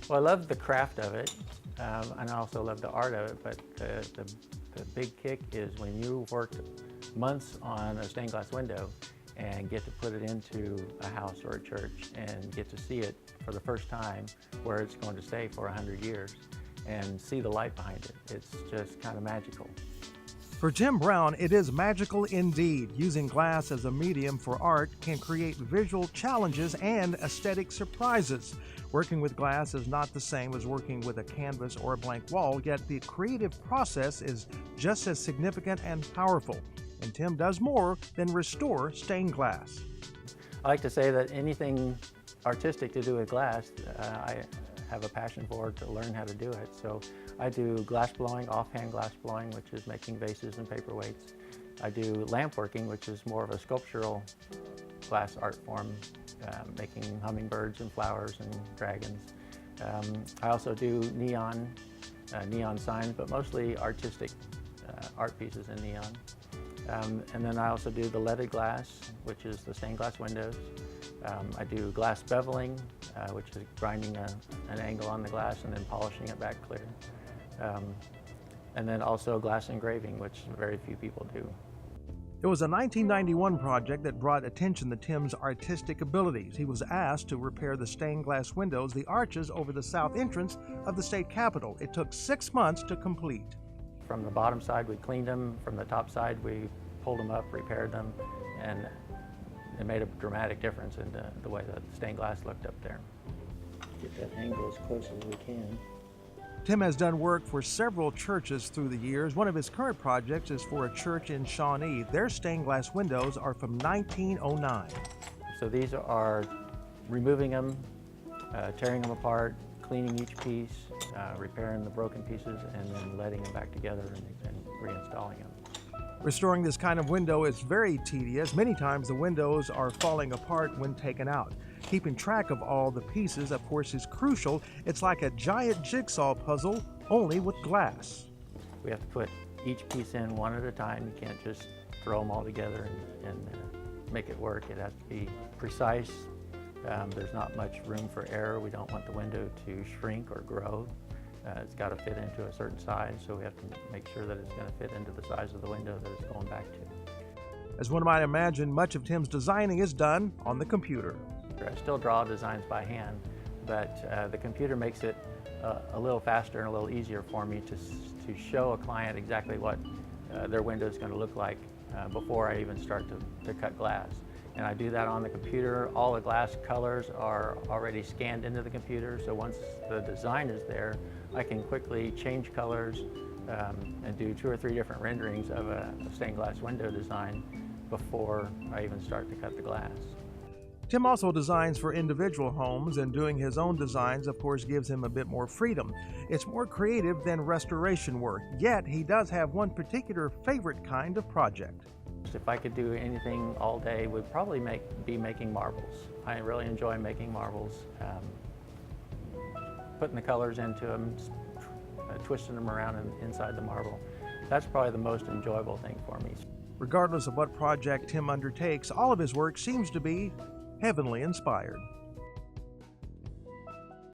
Well, I love the craft of it, and I also love the art of it, but the big kick is when you worked months on a stained glass window and get to put it into a house or a church and get to see it for the first time where it's going to stay for 100 years and see the light behind it. It's just kind of magical. For Tim Brown, it is magical indeed. Using glass as a medium for art can create visual challenges and aesthetic surprises. Working with glass is not the same as working with a canvas or a blank wall, yet the creative process is just as significant and powerful. And Tim does more than restore stained glass. I like to say that anything artistic to do with glass, I have a passion for to learn how to do it. So I do glass blowing, offhand glass blowing, which is making vases and paperweights. I do lamp working, which is more of a sculptural glass art form, making hummingbirds and flowers and dragons. I also do neon signs, but mostly artistic art pieces in neon. And then I also do the leaded glass, which is the stained glass windows. I do glass beveling, which is grinding an angle on the glass and then polishing it back clear. And then also glass engraving, which very few people do. It was a 1991 project that brought attention to Tim's artistic abilities. He was asked to repair the stained glass windows, the arches over the south entrance of the state capitol. It took 6 months to complete. From the bottom side, we cleaned them. From the top side, we pulled them up, repaired them, and it made a dramatic difference in the way that the stained glass looked up there. Get that angle as close as we can. Tim has done work for several churches through the years. One of his current projects is for a church in Shawnee. Their stained glass windows are from 1909. So these are removing them, tearing them apart, cleaning each piece, repairing the broken pieces, and then letting them back together and reinstalling them. Restoring this kind of window is very tedious. Many times the windows are falling apart when taken out. Keeping track of all the pieces, of course, is crucial. It's like a giant jigsaw puzzle, only with glass. We have to put each piece in one at a time. You can't just throw them all together and make it work. It has to be precise. There's not much room for error. We don't want the window to shrink or grow. It's got to fit into a certain size, so we have to make sure that it's going to fit into the size of the window that it's going back to. As one might imagine, much of Tim's designing is done on the computer. I still draw designs by hand, but the computer makes it a little faster and a little easier for me to show a client exactly what their window is going to look like before I even start to cut glass. And I do that on the computer. All the glass colors are already scanned into the computer, so once the design is there, I can quickly change colors and do 2 or 3 different renderings of a stained glass window design before I even start to cut the glass. Tim also designs for individual homes, and doing his own designs, of course, gives him a bit more freedom. It's more creative than restoration work, yet he does have one particular favorite kind of project. If I could do anything all day, would probably be making marbles. I really enjoy making marbles, putting the colors into them, twisting them around inside the marble. That's probably the most enjoyable thing for me. Regardless of what project Tim undertakes, all of his work seems to be heavenly inspired.